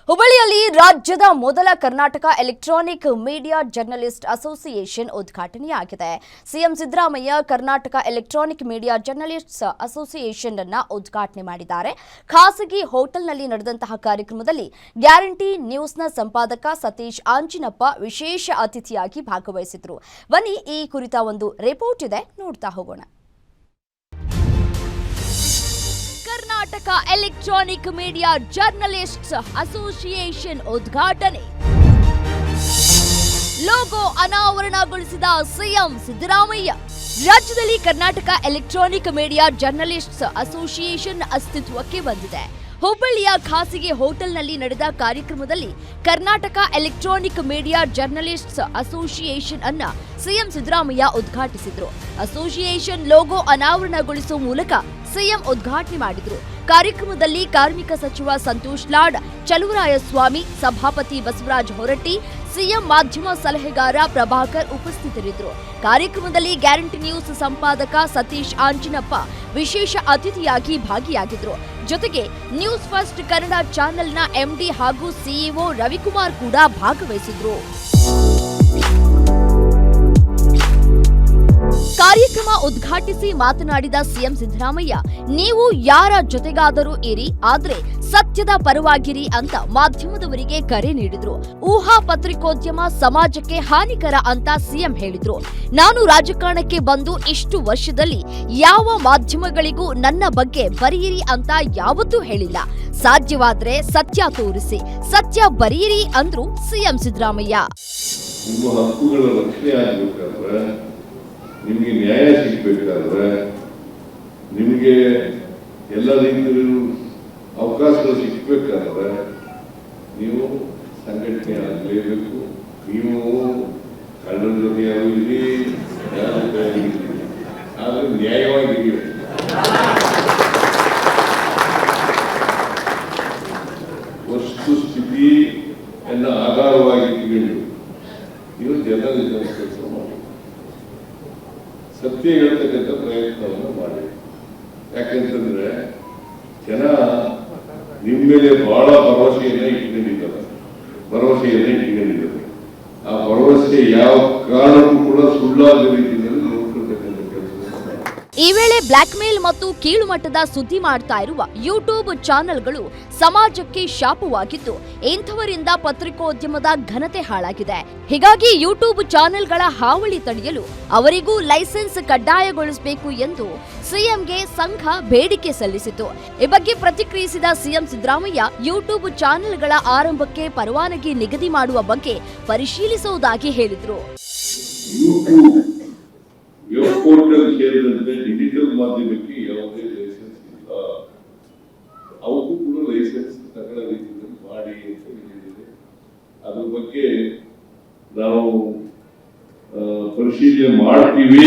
ಹುಬ್ಬಳ್ಳಿಯಲ್ಲಿ ರಾಜ್ಯದ ಮೊದಲ Karnataka electronic media journalist association ಉದ್ಘಾಟನೆಯಾಗಿದೆ. CM Siddaramaiah Karnataka electronic media journalists association ಅನ್ನು ಉದ್ಘಾಟನೆ ಮಾಡಿದ್ದಾರೆ. ಖಾಸಗಿ ಹೋಟೆಲ್ನಲ್ಲಿ ನಡೆದಂತಹ ಕಾರ್ಯಕ್ರಮದಲ್ಲಿ ಗ್ಯಾರಂಟಿ ನ್ಯೂಸ್ನ ಸಂಪಾದಕ ಸತೀಶ್ ಆಂಜಿನಪ್ಪ ವಿಶೇಷ ಅತಿಥಿಯಾಗಿ ಭಾಗವಹಿಸಿದರು. ಬನ್ನಿ ಈ ಕುರಿತ ಒಂದು ರಿಪೋರ್ಟ್ ಇದೆ, ನೋಡ್ತಾ ಹೋಗೋಣ. Karnataka electronic media journalists association ಉದ್ಘಾಟನೆ. ಲೋಗೋ ಅನಾವರಣಗೊಳಿಸಿದ ಸಿಎಂ ಸಿದ್ದರಾಮಯ್ಯ. ರಾಜ್ಯದಲ್ಲಿ Karnataka electronic media journalists association ಅಸ್ತಿತ್ವಕ್ಕೆ ಬಂದಿದೆ. ಹುಬ್ಬಳ್ಳಿಯ ಖಾಸಗಿ ಹೋಟೆಲ್ನಲ್ಲಿ ನಡೆದ ಕಾರ್ಯಕ್ರಮದಲ್ಲಿ Karnataka electronic media journalists association ಅನ್ನ ಸಿಎಂ ಸಿದ್ದರಾಮಯ್ಯ ಉದ್ಘಾಟಿಸಿದ್ರು. ಅಸೋಸಿಯೇಷನ್ ಲೋಗೋ ಅನಾವರಣಗೊಳಿಸುವ ಮೂಲಕ ಸಿಎಂ ಉದ್ಘಾಟನೆ ಮಾಡಿದ್ರು. ಕಾರ್ಯಕ್ರಮದಲ್ಲಿ ಕಾರ್ಮಿಕ ಸಚಿವ ಸಂತೋಷ್ ಲಾಡ್, ಚಲುವರಾಯಸ್ವಾಮಿ, ಸಭಾಪತಿ ಬಸವರಾಜ ಹೊರಟ್ಟಿ, ಸಿಎಂ ಮಾಧ್ಯಮ ಸಲಹೆಗಾರ ಪ್ರಭಾಕರ್ ಉಪಸ್ಥಿತರಿದ್ದರು. ಕಾರ್ಯಕ್ರಮದಲ್ಲಿ ಗ್ಯಾರಂಟಿ ನ್ಯೂಸ್ ಸಂಪಾದಕ ಸತೀಶ್ ಆಂಜಿನಪ್ಪ ವಿಶೇಷ ಅತಿಥಿಯಾಗಿ ಭಾಗಿಯಾಗಿದ್ರು. ಜೊತೆಗೆ ನ್ಯೂಸ್ ಫಸ್ಟ್ ಕನ್ನಡ ಚಾನೆಲ್ನ ಎಂಡಿ ಹಾಗೂ ಸಿಇಒ ರವಿಕುಮಾರ್ ಕೂಡ ಭಾಗವಹಿಸಿದ್ರು. ಕಾರ್ಯಕ್ರಮ ಉದ್ಘಾಟಿಸಿ ಮಾತನಾಡಿದ ಸಿಎಂ ಸಿದ್ದರಾಮಯ್ಯ, ನೀವು ಯಾರ ಜೊತೆಗಾದರೂ ಇರಿ, ಆದ್ರೆ ಸತ್ಯದ ಪರವಾಗಿರಿ ಅಂತ ಮಾಧ್ಯಮದವರಿಗೆ ಕರೆ ನೀಡಿದ್ರು. ಊಹಾ ಪತ್ರಿಕೋದ್ಯಮ ಸಮಾಜಕ್ಕೆ ಹಾನಿಕರ ಅಂತ ಸಿಎಂ ಹೇಳಿದ್ರು. ನಾನು ರಾಜಕಾರಣಕ್ಕೆ ಬಂದು ಇಷ್ಟು ವರ್ಷದಲ್ಲಿ ಯಾವ ಮಾಧ್ಯಮಗಳಿಗೂ ನನ್ನ ಬಗ್ಗೆ ಬರೆಯಿರಿ ಅಂತ ಯಾವತ್ತೂ ಹೇಳಿಲ್ಲ. ಸಾಧ್ಯವಾದ್ರೆ ಸತ್ಯ ತೋರಿಸಿ, ಸತ್ಯ ಬರೆಯಿರಿ ಅಂದ್ರು ಸಿಎಂ ಸಿದ್ದರಾಮಯ್ಯ. ನಿಮಗೆ ನ್ಯಾಯ ಸಿಗಬೇಕಾದ್ರೆ ನಿಮಗೆ ಎಲ್ಲ ರೀತಿಯಲ್ಲೂ ಅವಕಾಶಗಳು ಸಿಗಬೇಕಾದ್ರೆ ನೀವು ಸಂಘಟನೆ ಆಗಲೇಬೇಕು. ನೀವು ಕನ್ನಡ ಜೊತೆ ಯಾರು ಇರಿ, ಯಾರ ಜೊತೆ ಆದ್ರೆ ನ್ಯಾಯವಾಗಿರಿ. ವಸ್ತುಸ್ಥಿತಿಯನ್ನು ಆಧಾರವಾಗಿ ತಿಳಿದು ನೀವು ಜನರ ಕೆಲಸ ಮಾಡಿ, ಸತ್ಯ ಹೇಳ್ತಕ್ಕಂಥ ಪ್ರಯತ್ನವನ್ನು ಮಾಡಿ. ಯಾಕೆಂತಂದ್ರೆ ಜನ ನಿಮ್ಮ ಮೇಲೆ ಬಹಳ ಭರವಸೆಯನ್ನ ಇಟ್ಕೊಂಡಿದ್ದಾರೆ. ಆ ಭರವಸೆ ಯಾವ ಕಾರಣಕ್ಕೂ ಕೂಡ ಸುಳ್ಳಾದ ರೀತಿಯಲ್ಲಿ ನೋಡ್ಕೊಳ್ತಕ್ಕಂಥ ಕೆಲಸ. ಈ ವೇಳೆ ಬ್ಲಾಕ್ ಮೇಲ್ ಮತ್ತು ಕೀಳುಮಟ್ಟದ ಸುದ್ದಿ ಮಾಡ್ತಾ ಇರುವ ಯೂಟ್ಯೂಬ್ ಚಾನೆಲ್ಗಳು ಸಮಾಜಕ್ಕೆ ಶಾಪವಾಗಿದ್ದು, ಇಂಥವರಿಂದ ಪತ್ರಿಕೋದ್ಯಮದ ಘನತೆ ಹಾಳಾಗಿದೆ. ಹೀಗಾಗಿ ಯೂಟ್ಯೂಬ್ ಚಾನೆಲ್ಗಳ ಹಾವಳಿ ತಡೆಯಲು ಅವರಿಗೂ ಲೈಸೆನ್ಸ್ ಕಡ್ಡಾಯಗೊಳಿಸಬೇಕು ಎಂದು ಸಿಎಂಗೆ ಸಂಘ ಬೇಡಿಕೆ ಸಲ್ಲಿಸಿತು. ಈ ಬಗ್ಗೆ ಪ್ರತಿಕ್ರಿಯಿಸಿದ ಸಿಎಂ ಸಿದ್ದರಾಮಯ್ಯ, ಯೂಟ್ಯೂಬ್ ಚಾನೆಲ್ಗಳ ಆರಂಭಕ್ಕೆ ಪರವಾನಗಿ ನಿಗದಿ ಮಾಡುವ ಬಗ್ಗೆ ಪರಿಶೀಲಿಸುವುದಾಗಿ ಹೇಳಿದರು. ಸೇರಿದಂತೆ ಡಿಜಿಟಲ್ ಮಾಧ್ಯಮಕ್ಕೆ ಯಾವುದೇ ಲೈಸೆನ್ಸ್ ಇಲ್ಲ. ಅವಕ್ಕೂ ಕೂಡ ಲೈಸೆನ್ಸ್ ತಗೊಳ್ಳೋ ರೀತಿಯಲ್ಲಿ ಮಾಡಿ ಅಂತ ಹೇಳಿದೆ. ಅದ್ರ ಬಗ್ಗೆ ನಾವು ಪರಿಶೀಲನೆ ಮಾಡ್ತೀವಿ.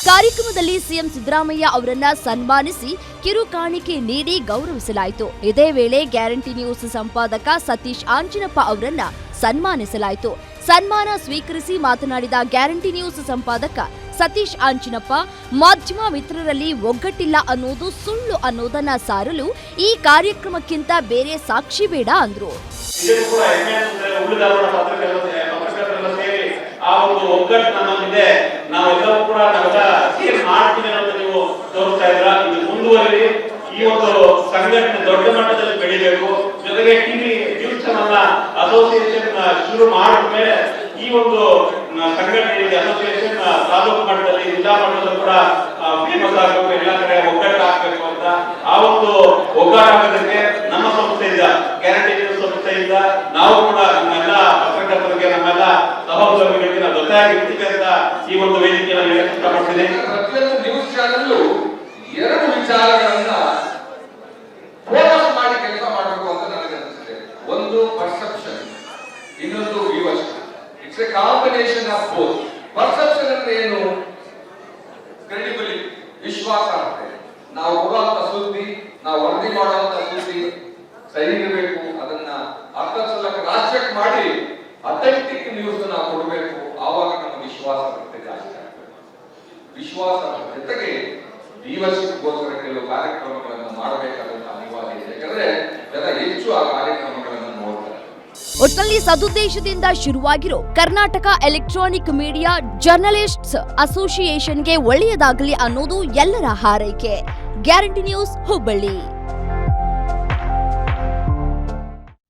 ಕಾರ್ಯಕ್ರಮದಲ್ಲಿ ಸಿಎಂ ಸಿದ್ದರಾಮಯ್ಯ ಅವರನ್ನ ಸನ್ಮಾನಿಸಿ ಕಿರು ಕಾಣಿಕೆ ನೀಡಿ ಗೌರವಿಸಲಾಯಿತು. ಇದೇ ವೇಳೆ ಗ್ಯಾರಂಟಿ ನ್ಯೂಸ್ ಸಂಪಾದಕ ಸತೀಶ್ ಆಂಜಿನಪ್ಪ ಅವರನ್ನ ಸನ್ಮಾನಿಸಲಾಯಿತು. ಸನ್ಮಾನ ಸ್ವೀಕರಿಸಿ ಮಾತನಾಡಿದ ಗ್ಯಾರಂಟಿ ನ್ಯೂಸ್ ಸಂಪಾದಕ ಸತೀಶ್ ಆಂಜಿನಪ್ಪ, ಮಾಧ್ಯಮ ಮಿತ್ರರಲ್ಲಿ ಒಗ್ಗಟ್ಟಿಲ್ಲ ಅನ್ನೋದು ಸುಳ್ಳು ಅನ್ನೋದನ್ನ ಸಾರಲು ಈ ಕಾರ್ಯಕ್ರಮಕ್ಕಿಂತ ಬೇರೆ ಸಾಕ್ಷಿ ಬೇಡ ಅಂದ್ರು. ಈ ಒಂದು ಸಂಘಟನೆ ದೊಡ್ಡ ಮಟ್ಟದಲ್ಲಿ ಬೆಳಿಬೇಕು. ಜೊತೆಗೆ ಟಿವಿ ನ್ಯೂಸ್ ಚಾನೆಲ್ ಅಸೋಸಿಯೇಷನ್ ಶುರು ಮಾಡಿದ ಮೇಲೆ ಈ ಒಂದು ಸಂಘಟನೆ ಅಸೋಸಿಯೇಷನ್ ತಾಲೂಕು ಮಟ್ಟದಲ್ಲಿ, ಜಿಲ್ಲಾ ಮಟ್ಟದಲ್ಲಿ ಕೂಡ ಫೇಮಸ್ ಆಗಬೇಕು, ಎಲ್ಲ ಕಡೆ ಒಗ್ಗಟ್ಟು ಹಾಕಬೇಕು ಅಂತ ಆ ಒಂದು ಒಗ್ಗಟ್ಟಾಗೋದಕ್ಕೆ ನಮ್ಮ ಸಂಸ್ಥೆಯಿಂದ, ಗ್ಯಾರಂಟಿ ನ್ಯೂಸ್ ಸಂಸ್ಥೆಯಿಂದ ನಾವು ಕೂಡ ನಮ್ಮೆಲ್ಲ ಪತ್ರಕರ್ತರಿಗೆ, ನಮ್ಮೆಲ್ಲ ಸಹೋದ್ಯೋಗಿಗಳಿಗೆ ನಾವು ಜೊತೆಯಾಗಿರ್ತೀವಿ ಅಂತ ಈ ಒಂದು ವೇದಿಕೆಯನ್ನು ಹೇಳಕ್ಕೆ ಇಷ್ಟಪಡ್ತೀನಿ. ಪ್ರತಿಯೊಂದು ನ್ಯೂಸ್ ಚಾನೆಲ್ ಎರಡು ವಿಚಾರಗಳನ್ನ ಫೋಕಸ್ ಮಾಡಿ ಕೆಲಸ ಮಾಡಬೇಕು ಅಂತ ನನಗೆ ಅನಿಸುತ್ತೆ. ಒಂದು ಪರ್ಸೆಪ್ಷನ್, ಇನ್ನೊಂದು viewers. It's A combination of both. Perception ಅಂದ್ರೆ ಏನು? ಕ್ರೆಡಿಬಿಲಿಟಿ, ವಿಶ್ವಾಸ. ನಾವು ಕೊಡುವಂತ ಸುದ್ದಿ, ನಾವು ವರದಿ ಮಾಡುವಂತ ಸುದ್ದಿ ಸರಿ ಇರಬೇಕು. ಅದನ್ನ ಅರ್ಥಸಲಕ್ಕೆ ಕ್ರಾಸ್ ಚೆಕ್ ಮಾಡಿ ಅಥೆಂಟಿಕ್ ನ್ಯೂಸ್ ನಾವು ಕೊಡಬೇಕು. ಆವಾಗ ನಮ್ಮ ವಿಶ್ವಾಸ ಬರುತ್ತೆ, ಜಾಸ್ತಿ ಆಗ್ತದೆ. ವಿಶ್ವಾಸ ಜೊತೆಗೆ ವ್ಯೂವರ್ಶಿಪ್ಗೋಸ್ಕರ ಕೆಲವು ಕಾರ್ಯಕ್ರಮಗಳನ್ನು ಮಾಡಬೇಕಾದಂತ ಅನಿವಾರ್ಯ ಇದೆ. ಒಟ್ಟಿನಲ್ಲಿ ಸದುದ್ದೇಶದಿಂದ ಶುರುವಾಗಿರೋ ಕರ್ನಾಟಕ ಎಲೆಕ್ಟ್ರಾನಿಕ್ ಮೀಡಿಯಾ ಜರ್ನಲಿಸ್ಟ್ಸ್ ಅಸೋಸಿಯೇಷನ್ಗೆ ಒಳ್ಳೆಯದಾಗಲಿ ಅನ್ನೋದು ಎಲ್ಲರ ಹಾರೈಕೆ. Guarantee news, Hubballi.